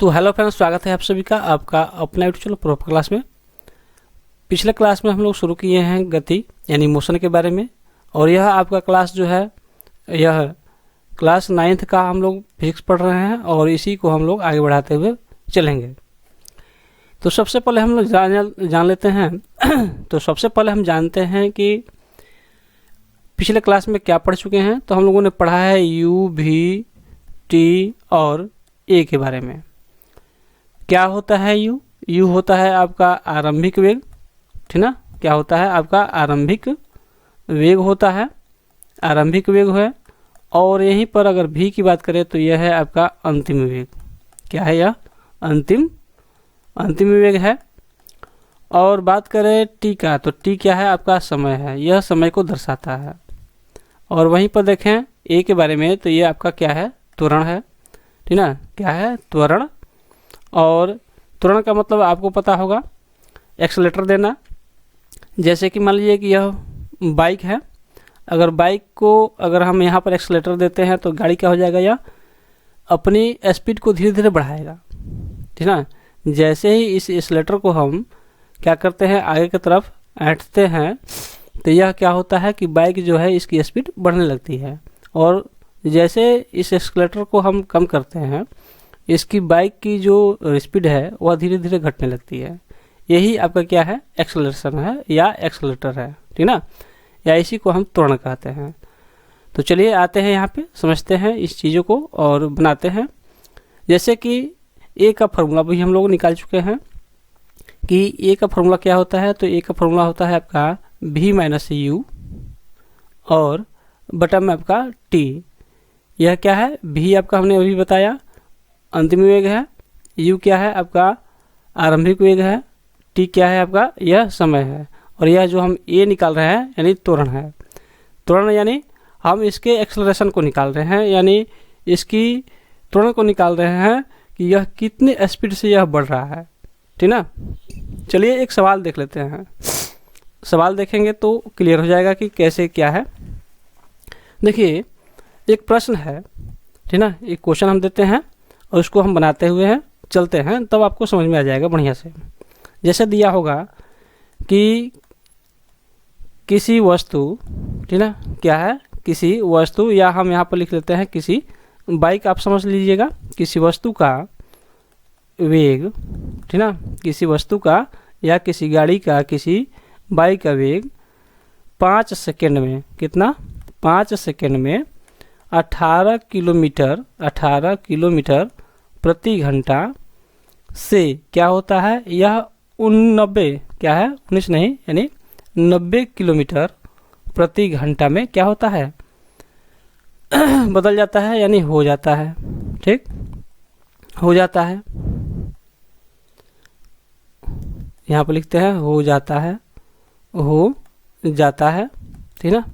तो hello friends, स्वागत है आप सभी का आपका अपना यूट्यूब चैनल प्रोपर क्लास में। पिछले क्लास में हम लोग शुरू किए हैं गति यानी मोशन के बारे में, और यह आपका क्लास जो है यह क्लास 9th का हम लोग फिजिक्स पढ़ रहे हैं और इसी को हम लोग आगे बढ़ाते हुए चलेंगे। तो सबसे पहले हम लोग जान लेते हैं तो सबसे पहले हम जानते हैं कि पिछले क्लास में क्या पढ़ चुके हैं। तो हम लोगों ने पढ़ा है यू, भी, टी और ए के बारे में। क्या होता है यू? यू होता है आपका आरंभिक वेग, ठीक ना। क्या होता है आपका आरंभिक वेग होता है, आरंभिक वेग है। और यहीं पर अगर भी की बात करें तो यह है आपका अंतिम वेग। क्या है यह? अंतिम वेग है। और बात करें टी का, तो टी क्या है? आपका समय है, यह समय को दर्शाता है। और वहीं पर देखें ए के बारे में, तो ये आपका क्या है? त्वरण है, ठीक ना। क्या है? त्वरण। और त्वरण का मतलब आपको पता होगा, एक्सेलेरेटर देना। जैसे कि मान लीजिए कि यह बाइक है, अगर बाइक को अगर हम यहाँ पर एक्सेलेरेटर देते हैं तो गाड़ी क्या हो जाएगा? यह अपनी स्पीड को धीरे धीरे बढ़ाएगा, ठीक ना। जैसे ही इस एक्सेलेरेटर को हम क्या करते हैं, आगे की तरफ ऐंठते हैं, तो यह क्या होता है कि बाइक जो है इसकी स्पीड बढ़ने लगती है। और जैसे इस एक्सेलेरेटर को हम कम करते हैं, इसकी बाइक की जो स्पीड है वह धीरे धीरे घटने लगती है। यही आपका क्या है? एक्सेलरेशन है या एक्सेलेरेटर है, ठीक ना। या इसी को हम त्वरण कहते हैं। तो चलिए आते हैं यहाँ पे, समझते हैं इस चीज़ों को और बनाते हैं। जैसे कि ए का फार्मूला भी हम लोग निकाल चुके हैं कि ए का फार्मूला क्या होता है। तो ए का फार्मूला होता है आपका भी माइनस यू और बटा में आपका टी। यह क्या है? भी आपका हमने अभी बताया अंतिम वेग है, यू क्या है? आपका आरंभिक वेग है, टी क्या है? आपका यह समय है। और यह जो हम ए निकाल रहे हैं यानी त्वरण है। त्वरण यानी हम इसके एक्सेलरेशन को निकाल रहे हैं, यानी इसकी त्वरण को निकाल रहे हैं कि यह कितनी स्पीड से यह बढ़ रहा है, ठीक ना। चलिए एक सवाल देख लेते हैं। सवाल देखेंगे तो क्लियर हो जाएगा कि कैसे क्या है। देखिए एक प्रश्न है, ठीक ना। एक क्वेश्चन हम देते हैं और उसको हम बनाते हुए हैं चलते हैं, तब आपको समझ में आ जाएगा बढ़िया से। जैसे दिया होगा कि किसी वस्तु, ठीक ना, क्या है? किसी वस्तु, या हम यहाँ पर लिख लेते हैं किसी बाइक, आप समझ लीजिएगा। किसी वस्तु का वेग, ठीक ना, किसी वस्तु का या किसी गाड़ी का, किसी बाइक का वेग 5 सेकेंड में, कितना? 5 सेकेंड में 18 किलोमीटर प्रति घंटा से क्या होता है? यह 90 क्या है? 19 नहीं, यानी 90 किलोमीटर प्रति घंटा में क्या होता है? बदल जाता है, यानी हो जाता है, ठीक, हो जाता है। यहाँ पर लिखते हैं हो जाता है, हो जाता है, ठीक ना,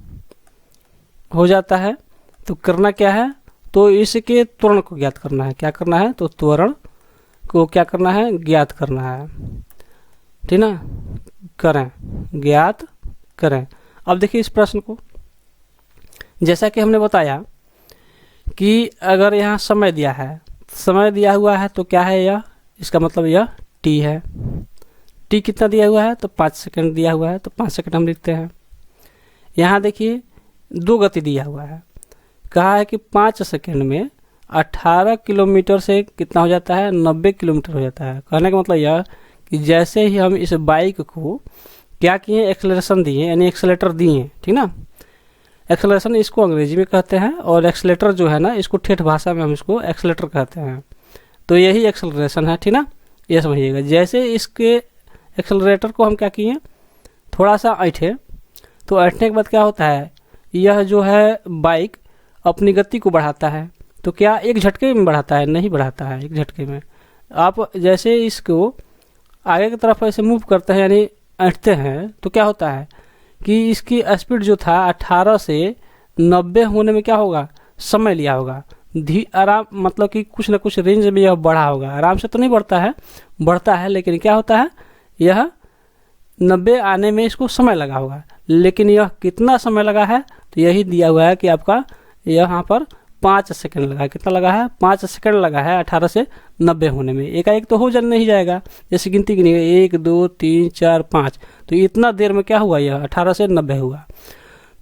हो जाता है। तो करना क्या है? तो इसके त्वरण को ज्ञात करना है। क्या करना है? तो त्वरण को क्या करना है? ज्ञात करना है, ठीक ना। करें, ज्ञात करें। अब देखिए इस प्रश्न को, जैसा कि हमने बताया कि अगर यहाँ समय दिया है, समय दिया हुआ है, तो क्या है यह? इसका मतलब यह टी है। टी कितना दिया हुआ है? तो 5 सेकंड दिया हुआ है, तो 5 सेकंड हम लिखते हैं। यहाँ देखिए 2 गति दिया हुआ है, कहा है कि 5 सेकंड में 18 किलोमीटर से कितना हो जाता है? 90 किलोमीटर हो जाता है। कहने का मतलब यह कि जैसे ही हम इस बाइक को क्या किए? एक्सेलरेशन दिए, यानी एक्सेलेरेटर दिए, ठीक ना। एक्सेलरेशन इसको अंग्रेजी में कहते हैं, और एक्सेलेरेटर जो है ना, इसको ठेठ भाषा में हम इसको एक्सेलेरेटर कहते हैं। तो यही एक्सेलरेशन है, ठीक ना, ये समझिएगा। जैसे इसके एक्सेलरेटर को हम क्या किए? थोड़ा सा ऐंठे, तो ऐंठने के बाद क्या होता है? यह जो है बाइक अपनी गति को बढ़ाता है। तो क्या एक झटके में बढ़ाता है? नहीं बढ़ाता है एक झटके में। आप जैसे इसको आगे की तरफ ऐसे मूव करते हैं, यानी ऐंठते हैं, तो क्या होता है कि इसकी स्पीड जो था 18 से 90 होने में क्या होगा? समय लिया होगा। आराम मतलब कि कुछ ना कुछ रेंज में यह बढ़ा होगा। आराम से तो नहीं बढ़ता है, बढ़ता है, लेकिन क्या होता है? यह 90 आने में इसको समय लगा होगा। लेकिन यह कितना समय लगा है? तो यही दिया हुआ है कि आपका यहाँ पर 5 सेकंड लगा है। कितना लगा है? 5 सेकंड लगा है 18 से 90 होने में। एकाएक तो हो नहीं जाएगा, जैसे गिनती गिनी 1 2 3 4 5, तो इतना देर में क्या हुआ? यह 18 से 90 हुआ।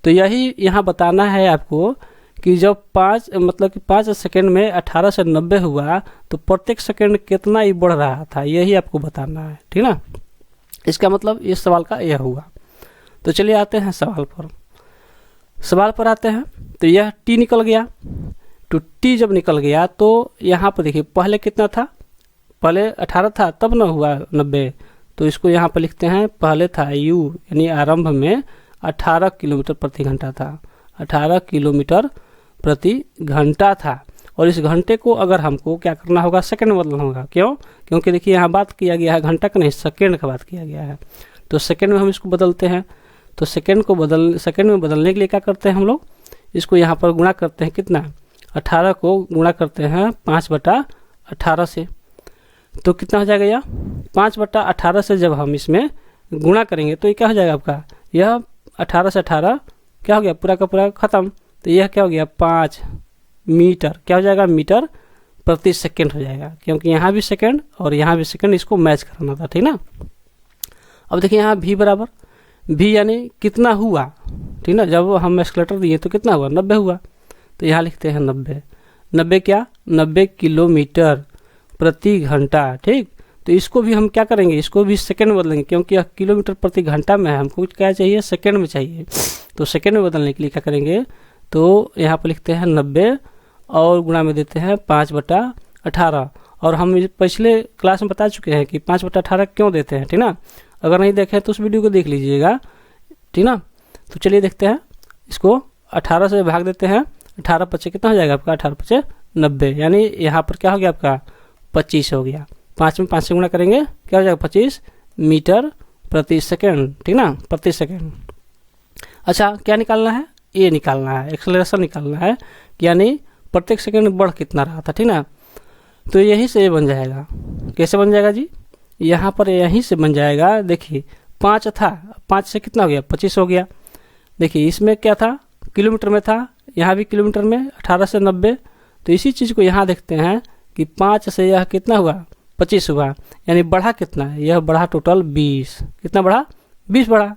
तो यही यहाँ बताना है आपको कि जब 5 सेकंड में 18 से 90 हुआ तो प्रत्येक सेकंड कितना ही बढ़ रहा था, यही आपको बताना है, ठीक ना। इसका मतलब इस सवाल का यह हुआ। तो चलिए आते हैं सवाल पर आते हैं। तो यह टी निकल गया। तो टी जब निकल गया तो यहाँ पर देखिए पहले कितना था? पहले 18 था तब ना हुआ 90। तो इसको यहाँ पर लिखते हैं, पहले था यू यानी आरंभ में 18 किलोमीटर प्रति घंटा था। 18 किलोमीटर प्रति घंटा था। और इस घंटे को अगर हमको क्या करना होगा? सेकंड में बदलना होगा। क्यों? क्योंकि देखिए यहाँ बात किया गया है घंटा का नहीं, सेकंड का बात किया गया है। तो सेकंड में हम इसको बदलते हैं। तो सेकंड में बदलने के लिए क्या करते हैं हम लोग? इसको यहाँ पर गुणा करते हैं। कितना? 18 को गुणा करते हैं 5/18 से। तो कितना हो जाएगा? यह 5/18 से जब हम इसमें गुणा करेंगे तो ये क्या हो जाएगा आपका? यह 18 से 18 क्या हो गया? पूरा का पूरा खत्म। तो यह क्या हो गया? 5 मीटर। क्या हो जाएगा? मीटर प्रति सेकंड हो जाएगा, क्योंकि यहाँ भी सेकंड और यहाँ भी सेकंड, इसको मैच करना था, ठीक ना। अब देखिए यहाँ भी बराबर, भी यानी कितना हुआ, ठीक ना। जब हम एक्सलेटर दिए तो कितना हुआ? 90 हुआ। तो यहाँ लिखते हैं 90 क्या? 90 किलोमीटर प्रति घंटा, ठीक। तो इसको भी हम क्या करेंगे? इसको भी सेकंड में बदलेंगे, क्योंकि यह किलोमीटर प्रति घंटा में है, हमको क्या चाहिए? सेकंड में चाहिए। तो सेकंड में बदलने के लिए क्या करेंगे? तो यहाँ पर लिखते हैं 90 और गुणा में देते हैं 5/18। और हम पिछले क्लास में बता चुके हैं कि 5/18 क्यों देते हैं, ठीक ना। अगर नहीं देखें तो उस वीडियो को देख लीजिएगा, ठीक ना। तो चलिए देखते हैं। इसको 18 से भाग देते हैं। 18 पचे कितना हो जाएगा आपका? 18 पचे 90, यानी यहाँ पर क्या हो गया आपका? 25 हो गया। 5 में 5 से गुणा करेंगे क्या हो जाएगा? 25 मीटर प्रति सेकंड, ठीक ना, प्रति सेकंड। अच्छा, क्या निकालना है? ये निकालना है, एक्सेलरेशन निकालना है, यानी प्रत्येक सेकंड बढ़ कितना रहा था, ठीक ना। तो यहीं से ये बन जाएगा। कैसे बन जाएगा जी? यहाँ पर यहीं से बन जाएगा। देखिए 5 था, 5 से कितना हो गया? 25 हो गया। देखिए इसमें क्या था? किलोमीटर में था, यहाँ भी किलोमीटर में 18 से 90। तो इसी चीज़ को यहाँ देखते हैं कि 5 से यह कितना हुआ? 25 हुआ, यानी बढ़ा कितना? यह बढ़ा टोटल 20। कितना बढ़ा? 20 बढ़ा।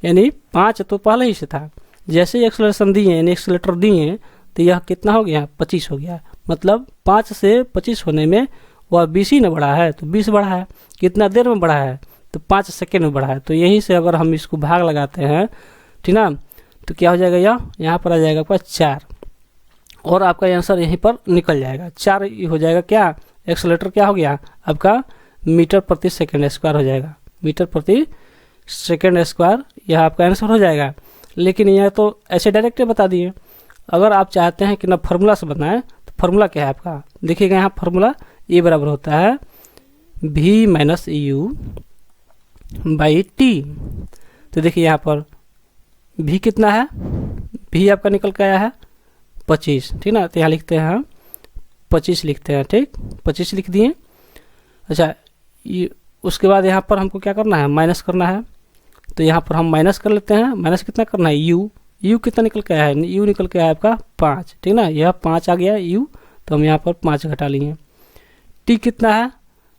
यानी 5 तो पहले ही से था, जैसे ही एक्सेलरेशन दिए यानी एक्सेलेटर दिए तो यह कितना हो गया? 25 हो गया। मतलब 5 से 25 होने में वह 20 ही न बढ़ा है, तो 20 बढ़ा है। कितना देर में बढ़ा है? तो 5 सेकेंड में बढ़ा है। तो यहीं से अगर हम इसको भाग लगाते हैं, ठीक ना, तो क्या हो जाएगा? यहाँ पर आ जाएगा आपका 4, और आपका आंसर यहीं पर निकल जाएगा। 4 हो जाएगा। क्या एक्सेलेटर क्या हो गया आपका? मीटर प्रति सेकेंड स्क्वायर हो जाएगा। मीटर प्रति सेकेंड स्क्वायर यह आपका आंसर हो जाएगा। लेकिन यह तो ऐसे डायरेक्ट बता दिए। अगर आप चाहते हैं कि ना फार्मूला से बताएं तो फार्मूला क्या है आपका? देखिएगा यहाँ फार्मूला ये बराबर होता है v minus you by T. तो देखिए यहाँ पर v कितना है? v आपका निकल के आया है 25, ठीक ना। तो यहाँ लिखते हैं हम 25 लिखते हैं, ठीक, 25 लिख दिए। अच्छा, उसके बाद यहाँ पर हमको क्या करना है? माइनस करना है। तो यहाँ पर हम माइनस कर लेते हैं। माइनस कितना करना है? यू कितना निकल के आया है? यू निकल के आया आपका 5, ठीक ना। यह 5 आ गया यू, तो हम यहाँ पर 5 घटा लिए। टी कितना है?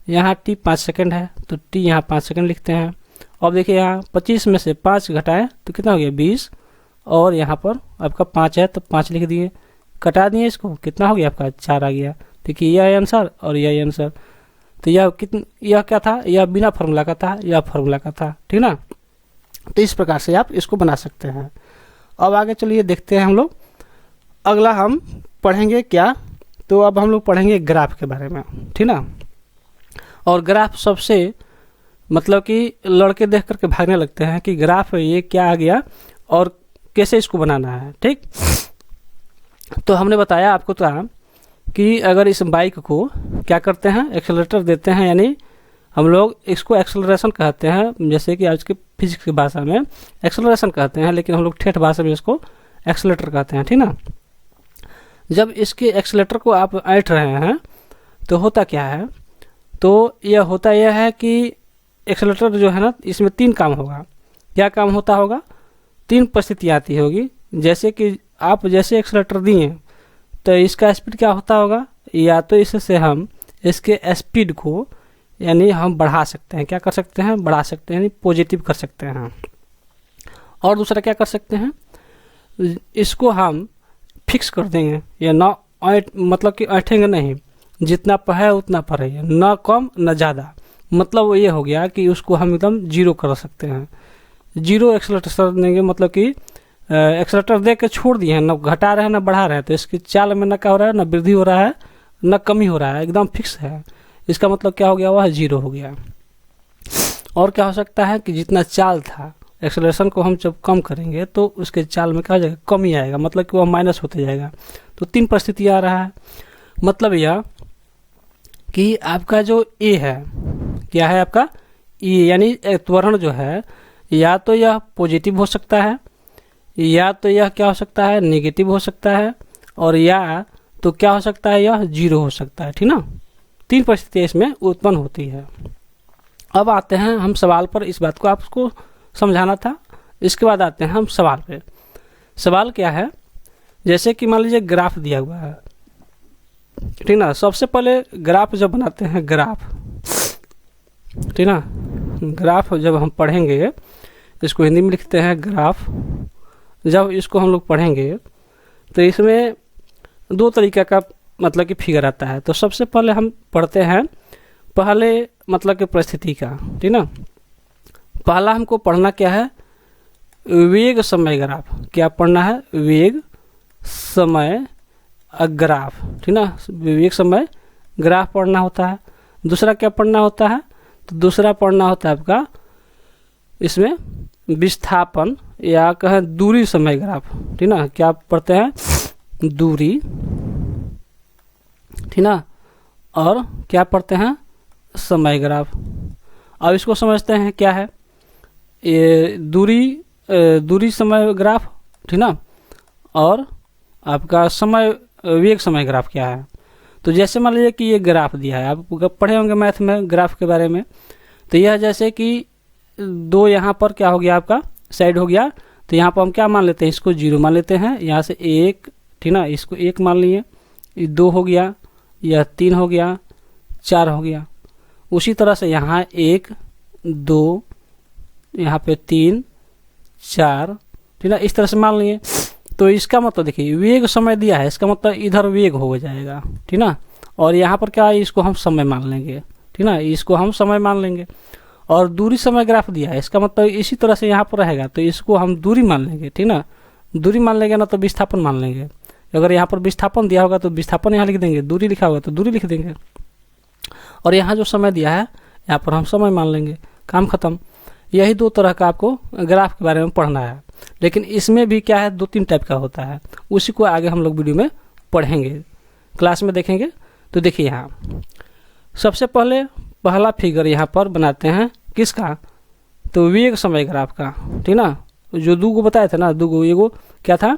यहाँ टी 5 सेकंड है, तो टी यहाँ 5 सेकंड लिखते हैं। अब देखिए यहाँ 25 में से 5 घटाएं तो कितना हो गया? 20, और यहाँ पर आपका 5 है तो 5 लिख दिए, कटा दिए इसको, कितना हो गया आपका? 4 आ गया। देखिए यह आंसर और यह आंसर। तो यह क्या था? यह बिना फार्मूला का था, यह फार्मूला का था, ठीक ना। तो इस प्रकार से आप इसको बना सकते हैं। अब आगे चलिए देखते हैं हम लोग। अगला हम पढ़ेंगे क्या? तो अब हम लोग पढ़ेंगे ग्राफ के बारे में, ठीक ना। और ग्राफ सबसे मतलब कि लड़के देख करके भागने लगते हैं कि ग्राफ ये क्या आ गया और कैसे इसको बनाना है, ठीक। तो हमने बताया आपको था कि अगर इस बाइक को क्या करते हैं? एक्सेलरेटर देते हैं, यानी हम लोग इसको एक्सेलरेशन कहते हैं, जैसे कि आज के फिजिक्स की भाषा में एक्सेलरेशन कहते हैं, लेकिन हम लोग ठेठ भाषा में इसको एक्सेलेटर कहते हैं, ठीक ना। जब इसके एक्सेलेटर को आप ऐंठ रहे हैं तो होता क्या है? तो यह होता यह है कि एक्सेलेटर जो है ना, इसमें 3 काम होगा। क्या काम होता होगा? 3 परिस्थितियाँ आती होगी। जैसे कि आप जैसे एक्सेलेटर दिए तो इसका स्पीड क्या होता होगा, या तो इससे हम इसके स्पीड को यानी हम बढ़ा सकते हैं, क्या कर सकते हैं, बढ़ा सकते हैं, यानी पॉजिटिव कर सकते हैं। और दूसरा क्या कर सकते हैं, इसको हम फिक्स कर देंगे, या ना मतलब कि ऐठेंगे नहीं, जितना है उतना पढ़ेगा, ना कम ना ज़्यादा। मतलब वो ये हो गया कि उसको हम एकदम जीरो कर सकते हैं, जीरो एक्सेलरेटर देंगे, मतलब कि एक्सेलरेटर दे के छोड़ दिए हैं, ना घटा रहे हैं ना बढ़ा रहे हैं, तो इसकी चाल में ना क्या हो रहा है, ना वृद्धि हो रहा है ना कमी हो रहा है, एकदम फिक्स है। इसका मतलब क्या हो गया, वह जीरो हो गया। और क्या हो सकता है कि जितना चाल था, एक्सेलरेशन को हम जब कम करेंगे तो उसके चाल में क्या हो जाएगा, कमी आएगा, मतलब कि वह माइनस होते जाएगा। तो 3 परिस्थिति आ रहा है। मतलब यह कि आपका जो ए है, क्या है आपका ए, यानी त्वरण जो है, या तो यह पॉजिटिव हो सकता है, या तो यह क्या हो सकता है, नेगेटिव हो सकता है, और या तो क्या हो सकता है, यह जीरो हो सकता है। ठीक ना, 3 परिस्थितियाँ इसमें उत्पन्न होती है। अब आते हैं हम सवाल पर, इस बात को आपको समझाना था। इसके बाद आते हैं हम सवाल पे। सवाल क्या है, जैसे कि मान लीजिए ग्राफ दिया हुआ है, ठीक ना। सबसे पहले ग्राफ जब बनाते हैं, ग्राफ, ठीक ना, ग्राफ जब हम पढ़ेंगे, इसको हिंदी में लिखते हैं ग्राफ। जब इसको हम लोग पढ़ेंगे तो इसमें 2 तरीके का मतलब कि फिगर आता है। तो सबसे पहले हम पढ़ते हैं पहले मतलब कि परिस्थिति का, ठीक ना। पहला हमको पढ़ना क्या है, वेग समय ग्राफ। क्या पढ़ना है, वेग समय ग्राफ, ठीक ना, वेग समय ग्राफ पढ़ना होता है। दूसरा क्या पढ़ना होता है, तो दूसरा पढ़ना होता है आपका इसमें विस्थापन या कहें दूरी समय ग्राफ, ठीक ना। क्या पढ़ते हैं, दूरी, ठीक ना, और क्या पढ़ते हैं, समय ग्राफ। अब इसको समझते हैं क्या है, ये दूरी समय ग्राफ, ठीक ना, और आपका समय वेग समय ग्राफ क्या है। तो जैसे मान लीजिए कि ये ग्राफ दिया है, आप पढ़े होंगे मैथ में ग्राफ के बारे में। तो यह जैसे कि 2 यहाँ पर क्या हो गया, आपका साइड हो गया, तो यहाँ पर हम क्या मान लेते हैं, इसको 0 मान लेते हैं। यहाँ से 1, ठीक ना, इसको 1 मान लिए, 2 हो गया, यह 3 हो गया, 4 हो गया। उसी तरह से यहाँ 1, 2, यहाँ पे 3, 4, ठीक ना, इस तरह से मान लिए। तो इसका मतलब देखिए, वेग समय दिया है, इसका मतलब इधर वेग हो जाएगा, ठीक ना। और यहाँ पर क्या है, इसको हम समय मान लेंगे, ठीक ना, इसको हम समय मान लेंगे। और दूरी समय ग्राफ दिया है, इसका मतलब इसी तरह से यहाँ पर रहेगा, तो इसको हम दूरी मान लेंगे, ठीक ना। दूरी मान लेंगे ना, तो विस्थापन मान लेंगे। अगर यहाँ पर विस्थापन दिया होगा तो विस्थापन यहाँ लिख देंगे, दूरी लिखा होगा तो दूरी लिख देंगे। और यहाँ जो समय दिया है, यहाँ पर हम समय मान लेंगे, काम खत्म। यही 2 तरह का आपको ग्राफ के बारे में पढ़ना है। लेकिन इसमें भी क्या है, 2-3 टाइप का होता है, उसी को आगे हम लोग वीडियो में पढ़ेंगे, क्लास में देखेंगे। तो देखिए यहाँ सबसे पहला फिगर यहाँ पर बनाते हैं, किसका, तो वेग समय ग्राफ का, ठीक ना। जो 2 बताए थे ना, 2 एगो क्या था,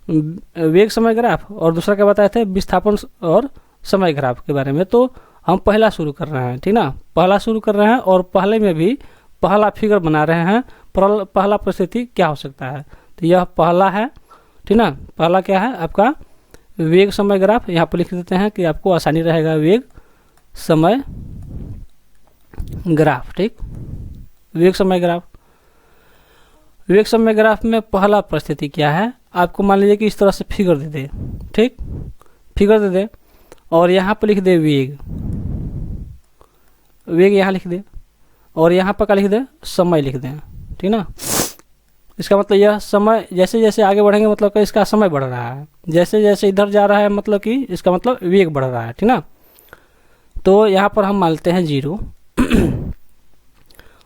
वेग समय ग्राफ, और दूसरा क्या बताए थे, विस्थापन और समय ग्राफ के बारे में। तो हम पहला शुरू कर रहे हैं, ठीक ना, पहला शुरू कर रहे हैं, और पहले में भी पहला फिगर बना रहे हैं। पहला परिस्थिति क्या हो सकता है, तो यह पहला है, ठीक ना। पहला क्या है आपका, वेग समय ग्राफ। यहाँ पर लिख देते हैं कि आपको आसानी रहेगा, वेग समय ग्राफ, ठीक, वेग समय ग्राफ। वेग समय ग्राफ में पहला परिस्थिति क्या है, आपको मान लीजिए कि इस तरह से फिगर दे दे, ठीक, फिगर दे दे, और यहाँ पर लिख दे वेग, वेग यहाँ लिख दे, और यहाँ पर क्या लिख दे, समय लिख दें, ठीक ना। इसका मतलब यह समय जैसे जैसे आगे बढ़ेंगे, मतलब कि इसका समय बढ़ रहा है, जैसे जैसे इधर जा रहा है, मतलब कि इसका मतलब वेग बढ़ रहा है, ठीक ना। तो यहाँ पर हम मान लेते हैं 0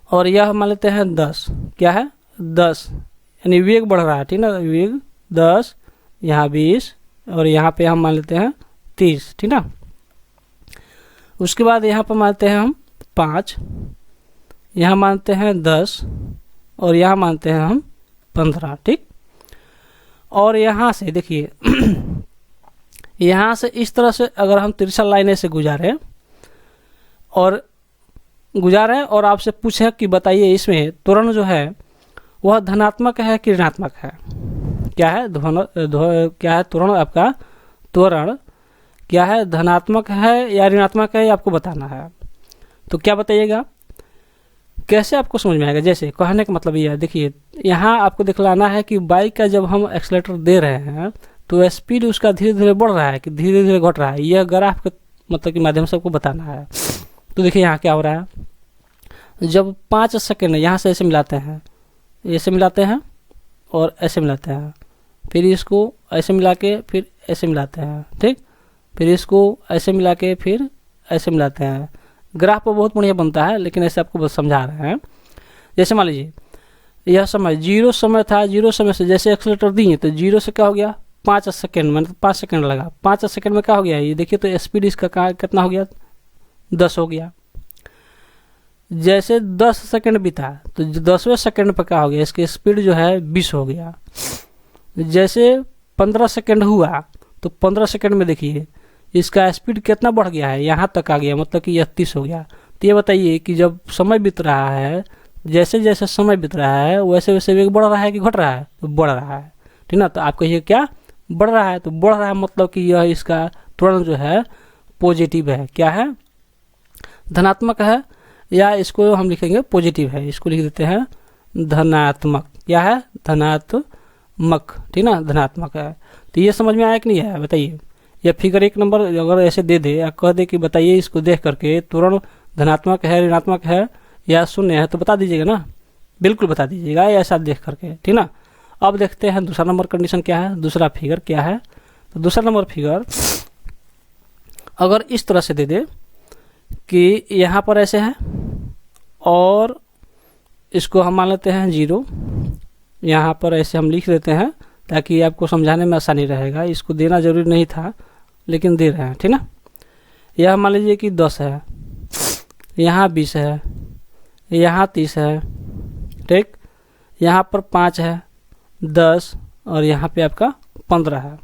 और यह मान लेते हैं 10, क्या है 10, यानी वेग बढ़ रहा है, ठीक ना, वेग 10, यहाँ 20, और यहाँ पे हम मान लेते हैं 30, ठीक ना। उसके बाद यहाँ पर मानते हैं हम 5, यहाँ मानते हैं 10, और यहाँ मानते हैं हम 15, ठीक। और यहाँ से देखिए यहाँ से इस तरह से अगर हम तिरछा लाइनें से गुजारें और आपसे पूछे कि बताइए इसमें त्वरण जो है वह धनात्मक है कि ऋणात्मक है, क्या है क्या है त्वरण आपका त्वरण क्या है, धनात्मक है या ऋणात्मक है, ये आपको बताना है। तो क्या बताइएगा, कैसे आपको समझ में आएगा। जैसे कहने का मतलब ये है, देखिए यहाँ आपको दिखलाना है कि बाइक का जब हम एक्सेलेरेटर दे रहे हैं तो स्पीड उसका धीरे धीरे बढ़ रहा है कि धीरे धीरे घट रहा है, यह ग्राफ के मतलब के माध्यम से आपको बताना है। तो देखिए यहाँ क्या हो रहा है, जब 5 सेकेंड यहाँ से ऐसे मिलाते हैं, ऐसे मिलाते हैं और ऐसे मिलाते हैं, फिर इसको ऐसे मिला के फिर ऐसे मिलाते हैं, ठीक, फिर इसको ऐसे मिला के फिर ऐसे मिलाते हैं। ग्राफ पर बहुत बढ़िया बनता है, लेकिन ऐसे आपको बस समझा रहे हैं। जैसे मान लीजिए यह समय 0 समय था, 0 समय से जैसे एक्सेलेरेटर दिए तो 0 से क्या हो गया 5 सेकेंड में, 5 सेकेंड लगा, 5 सेकेंड में क्या हो गया, ये देखिए तो स्पीड इसका कितना हो गया, 10 हो गया। जैसे 10 सेकेंड बीता तो 10वें सेकेंड पर क्या हो गया, इसकी स्पीड जो है 20 हो गया। जैसे 15 सेकेंड हुआ तो 15 सेकेंड में देखिए इसका स्पीड कितना बढ़ गया है, यहाँ तक आ गया, मतलब कि यह 30 हो गया। तो ये बताइए कि जब समय बीत रहा है, जैसे जैसे समय बीत रहा है वैसे वैसे वेग बढ़ रहा है कि घट रहा है, तो बढ़ रहा है, ठीक ना। तो आप कहिए क्या बढ़ रहा है, तो बढ़ रहा है मतलब कि यह इसका त्वरण जो है पॉजिटिव है, क्या है, धनात्मक है, या इसको हम लिखेंगे पॉजिटिव है, इसको लिख देते हैं धनात्मक, क्या है, धनात्मक, ठीक ना, धनात्मक है। तो ये समझ में आया कि नहीं आया बताइए। या फिगर 1 नंबर अगर ऐसे दे दे या कह दे कि बताइए इसको देख करके त्वरण धनात्मक है, ऋणात्मक है या शून्य है, तो बता दीजिएगा ना, बिल्कुल बता दीजिएगा ऐसा देख करके, ठीक ना। अब देखते हैं दूसरा नंबर कंडीशन क्या है, दूसरा फिगर क्या है। तो दूसरा नंबर फिगर अगर इस तरह से दे दे कि यहाँ पर ऐसे है और इसको हम मान लेते हैं 0, यहाँ पर ऐसे हम लिख देते हैं ताकि आपको समझाने में आसानी रहेगा। इसको देना जरूरी नहीं था लेकिन दे रहे हैं, ठीक ना। यह मान लीजिए कि 10 है, यहाँ 20 है, यहाँ 30 है, ठीक, यहाँ पर 5 है, 10 और यहाँ पे आपका 15 है।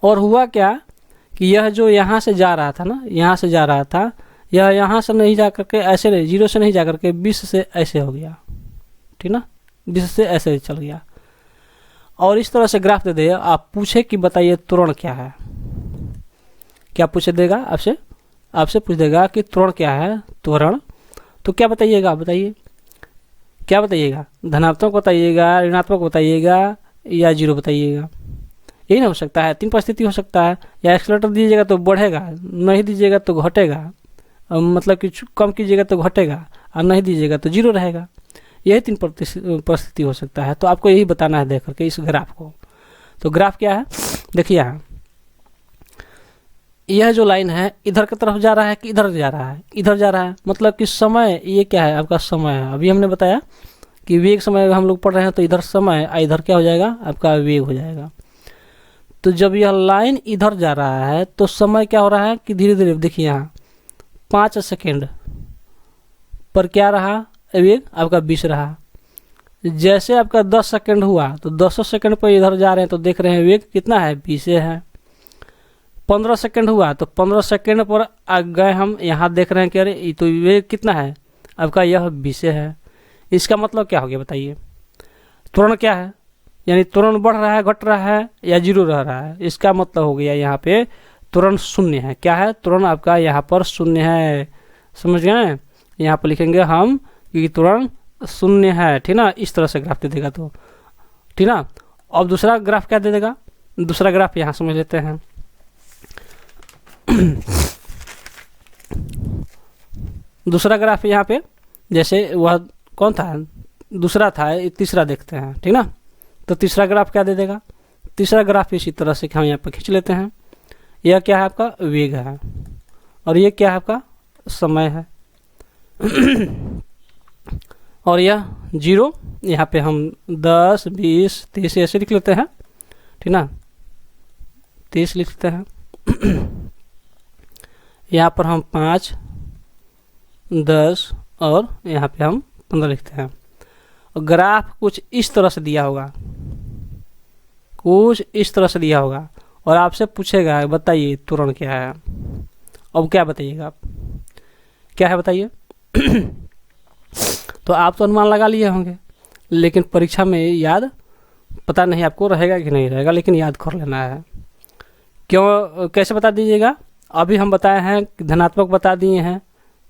और हुआ क्या कि यह जो यहाँ से जा रहा था ना, यहाँ से जा रहा था, यह यहाँ से नहीं जा करके ऐसे नहीं, 0 से नहीं जा करके 20 से ऐसे हो गया, ठीक ना, 20 से ऐसे चल गया। और इस तरह से ग्राफ दे दे, आप पूछे कि बताइए त्वरण क्या है, क्या पूछे देगा आपसे, आपसे पूछ देगा कि त्वरण क्या है, त्वरण। तो क्या बताइएगा, बताइए क्या बताइएगा, धनात्मक बताइएगा, ऋणात्मक बताइएगा या 0 बताइएगा। यही ना हो सकता है, 3 परिस्थिति हो सकता है, या एक्सेलेरेटर दीजिएगा तो बढ़ेगा, नहीं दीजिएगा तो घटेगा, मतलब कि कम कीजिएगा तो घटेगा और नहीं दीजिएगा तो 0 रहेगा। यही 3 परिस्थिति हो सकता है। तो आपको यही बताना है देख करके इस ग्राफ को। तो ग्राफ क्या है, देखिए यहाँ यह जो लाइन है इधर की तरफ जा रहा है कि इधर जा रहा है, इधर जा रहा है, मतलब कि समय, ये क्या है आपका समय है। अभी हमने बताया कि वेग समय हम लोग पढ़ रहे हैं, तो इधर समय, इधर क्या हो जाएगा आपका वेग हो जाएगा। तो जब यह लाइन इधर जा रहा है तो समय क्या हो रहा है कि धीरे धीरे, देखिए यहाँ 5 सेकेंड पर क्या रहा वेग आपका 20 रहा। जैसे आपका 10 सेकेंड हुआ तो 10 सेकेंड पर इधर जा रहे हैं तो देख रहे हैं वेग कितना है, 20 है। 15 सेकेंड हुआ तो 15 सेकेंड पर आ गए हम, यहाँ देख रहे हैं कि अरे तो वेग कितना है आपका, यह 20 है। इसका मतलब क्या हो गया बताइए, त्वरण क्या है, यानी त्वरण बढ़ रहा है, घट रहा है या 0 रह रहा है। इसका मतलब हो गया यहाँ पे त्वरण शून्य है। क्या है, त्वरण आपका यहाँ पर शून्य है, समझ गए। यहाँ पर लिखेंगे हम कि त्वरण शून्य है, ठीक ना। इस तरह से ग्राफ दे देगा तो, ठीक ना। अब दूसरा ग्राफ क्या दे देगा, दूसरा ग्राफ यहाँ समझ लेते हैं। दूसरा ग्राफ यहाँ पे जैसे वह कौन था, दूसरा था, तीसरा देखते हैं, ठीक ना। तो तीसरा ग्राफ क्या दे देगा, तीसरा ग्राफ इसी तरह से हम यहाँ पर खींच लेते हैं। यह क्या है आपका वेग है और ये क्या है आपका समय है। और यह 0, यहाँ पे हम 10, 20, 30 ऐसे लिख लेते हैं, ठीक ना, 30 लिख लेते हैं। यहाँ पर हम 5, 10 और यहाँ पे हम 15 लिखते हैं। और ग्राफ कुछ इस तरह से दिया होगा, कुछ इस तरह से दिया होगा और आपसे पूछेगा बताइए त्वरण क्या है। अब क्या बताइएगा आप, क्या है बताइए। तो आप तो अनुमान लगा लिए होंगे, लेकिन परीक्षा में याद पता नहीं आपको रहेगा कि नहीं रहेगा, लेकिन याद कर लेना है। क्यों, कैसे बता दीजिएगा? अभी हम बताए हैं कि धनात्मक बता दिए हैं,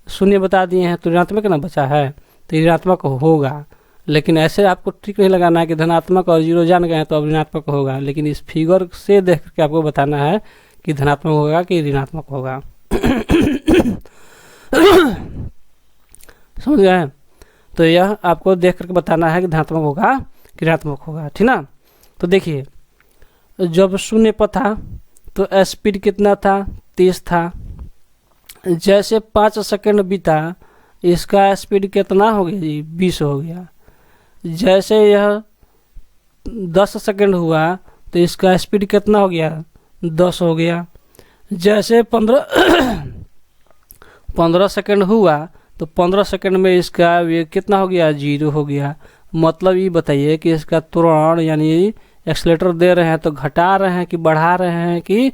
शून्य बता दिए हैं, तो ऋणात्मक ना बचा है, तो ऋणात्मक होगा। लेकिन ऐसे आपको ट्रिक नहीं लगाना है कि धनात्मक और जीरो जान गए तो अब ऋणात्मक होगा, लेकिन इस फिगर से देख करके आपको बताना है कि धनात्मक होगा कि ऋणात्मक होगा। समझ गए? तो यह आपको देख करके बताना है कि धनात्मक होगा कि ऋणात्मक होगा, ठीक ना। तो देखिए, जब शून्य पर था तो स्पीड कितना था? 30 था। जैसे 5 सेकंड बीता इसका स्पीड कितना हो गया जी? 20 हो गया। जैसे यह 10 सेकंड हुआ तो इसका स्पीड कितना हो गया? 10 हो गया। जैसे 15 सेकंड हुआ तो 15 सेकंड में इसका वेग कितना हो गया? 0 हो गया। मतलब ये बताइए कि इसका त्वरण यानी एक्सीलरेटर दे रहे हैं तो घटा रहे हैं कि बढ़ा रहे हैं कि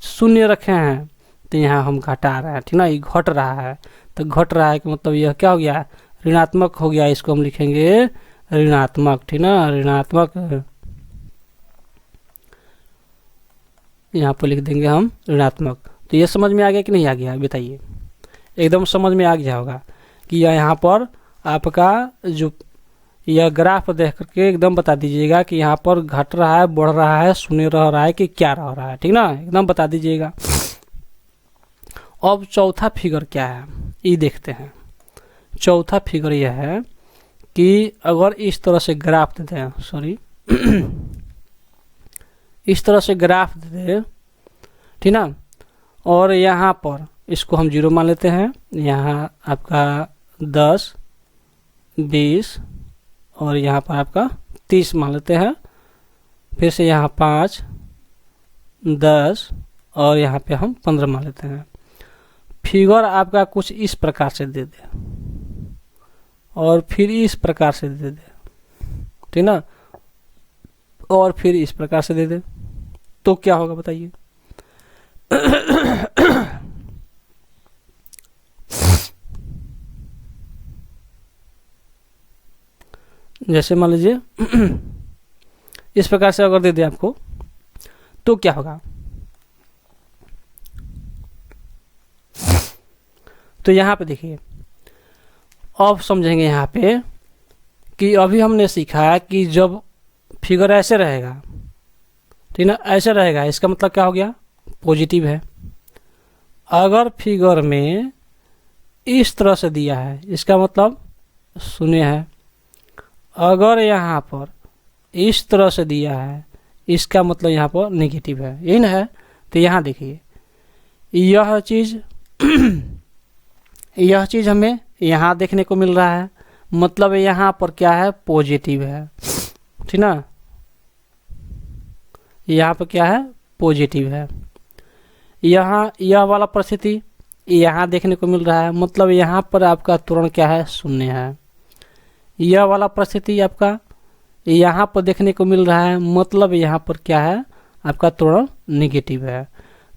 शून्य रखे हैं? तो यहाँ हम घटा रहे हैं, ठीक ना। ये घट रहा है, तो घट रहा है कि मतलब यह क्या हो गया? ऋणात्मक हो गया। इसको हम लिखेंगे ऋणात्मक, ठीक ना, ऋणात्मक। यहाँ पर लिख देंगे हम ऋणात्मक। तो ये समझ में आ गया कि नहीं आ गया? बताइए। एकदम समझ में आ गया होगा कि यहाँ पर आपका जो यह ग्राफ देख करके एकदम बता दीजिएगा कि यहाँ पर घट रहा है, बढ़ रहा है, शून्य रह रहा है कि क्या रह रहा है, ठीक ना, एकदम बता दीजिएगा। अब चौथा फिगर क्या है ये देखते हैं। चौथा फिगर यह है कि अगर इस तरह से ग्राफ दे दें, सॉरी इस तरह से ग्राफ दे दें, ठीक ना, और यहाँ पर इसको हम 0 मान लेते हैं। यहाँ आपका 10, 20 और यहाँ पर आपका 30 मान लेते हैं। फिर से यहाँ 5, 10 और यहाँ पे हम 15 मान लेते हैं। फिगर आपका कुछ इस प्रकार से दे दे और फिर इस प्रकार से दे दे, ठीक ना, और फिर इस प्रकार से दे दे, तो क्या होगा बताइए? जैसे मान लीजिए इस प्रकार से अगर दे दे आपको तो क्या होगा? तो यहाँ पे देखिए, अब समझेंगे यहाँ पे कि अभी हमने सीखा कि जब फिगर ऐसे रहेगा, ठीक ना, ऐसे रहेगा, इसका मतलब क्या हो गया? पॉजिटिव है। अगर फिगर में इस तरह से दिया है इसका मतलब शून्य है। अगर यहाँ पर इस तरह से दिया है इसका मतलब यहाँ पर नेगेटिव है, यही ना है। तो यहाँ देखिए, यह चीज़ हमें यहाँ देखने को मिल रहा है, मतलब यहाँ पर क्या है? पॉजिटिव है, ठीक ना, यहाँ पर क्या है? पॉजिटिव है। यहाँ यह वाला परिस्थिति यहाँ देखने को मिल रहा है, मतलब यहाँ पर आपका त्वरण क्या है? शून्य है। यह वाला परिस्थिति आपका यहाँ पर देखने को मिल रहा है, मतलब यहाँ पर क्या है? आपका त्वरण नेगेटिव है।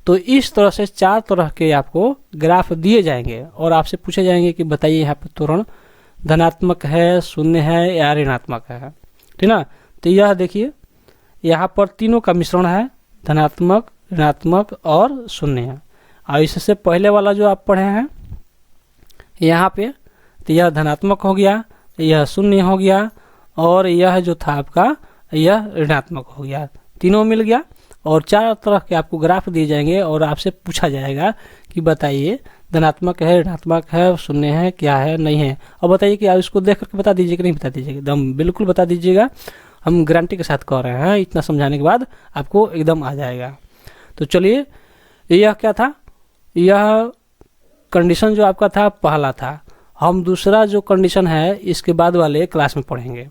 तो इस तरह से 4 तरह के आपको ग्राफ दिए जाएंगे और आपसे पूछे जाएंगे कि बताइए यहाँ पर त्वरण धनात्मक है, शून्य है या ऋणात्मक है, ठीक ना। तो यह देखिए, यहाँ पर तीनों का मिश्रण है, धनात्मक, ऋणात्मक और शून्य है। और इससे पहले वाला जो आप पढ़े हैं यहाँ पे, तो यह धनात्मक हो गया, यह शून्य हो गया और यह जो था आपका यह ऋणात्मक हो गया। तीनों मिल गया और 4 तरह के आपको ग्राफ दिए जाएंगे और आपसे पूछा जाएगा कि बताइए धनात्मक है, ऋणात्मक है, शून्य है, क्या है, नहीं है। अब बताइए कि आप इसको देख करके बता दीजिए कि नहीं बता दीजिएगा? एकदम बिल्कुल बता दीजिएगा, हम गारंटी के साथ कह रहे हैं। इतना समझाने के बाद आपको एकदम आ जाएगा। तो चलिए, यह क्या था? यह कंडीशन जो आपका था पहला था। हम दूसरा जो कंडीशन है इसके बाद वाले क्लास में पढ़ेंगे।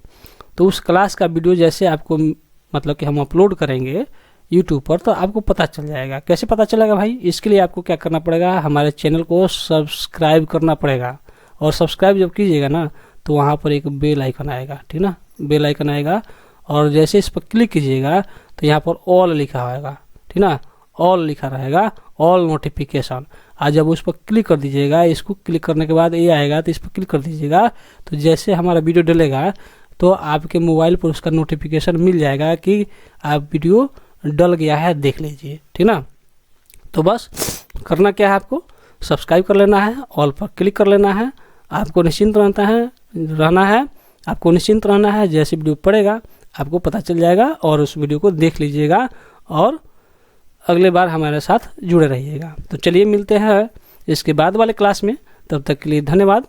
तो उस क्लास का वीडियो जैसे आपको मतलब कि हम अपलोड करेंगे यूट्यूब पर तो आपको पता चल जाएगा। कैसे पता चलेगा भाई? इसके लिए आपको क्या करना पड़ेगा? हमारे चैनल को सब्सक्राइब करना पड़ेगा। और सब्सक्राइब जब कीजिएगा ना तो वहाँ पर एक बेल आइकन आएगा, ठीक ना, बेल आइकन आएगा और जैसे इस पर क्लिक कीजिएगा तो यहाँ पर ऑल लिखा होगा, ठीक ना, ऑल लिखा रहेगा, ऑल नोटिफिकेशन। आज जब उस पर क्लिक कर दीजिएगा, इसको क्लिक करने के बाद ये आएगा तो इस पर क्लिक कर दीजिएगा, तो जैसे हमारा वीडियो डलेगा तो आपके मोबाइल पर उसका नोटिफिकेशन मिल जाएगा कि आप वीडियो डल गया है देख लीजिए, ठीक ना। तो बस करना क्या है, आपको सब्सक्राइब कर लेना है, ऑल पर क्लिक कर लेना है। आपको निश्चिंत रहना है, आपको निश्चिंत रहना है। जैसे वीडियो पड़ेगा आपको पता चल जाएगा और उस वीडियो को देख लीजिएगा और अगले बार हमारे साथ जुड़े रहिएगा। तो चलिए मिलते हैं इसके बाद वाले क्लास में, तब तक के लिए धन्यवाद।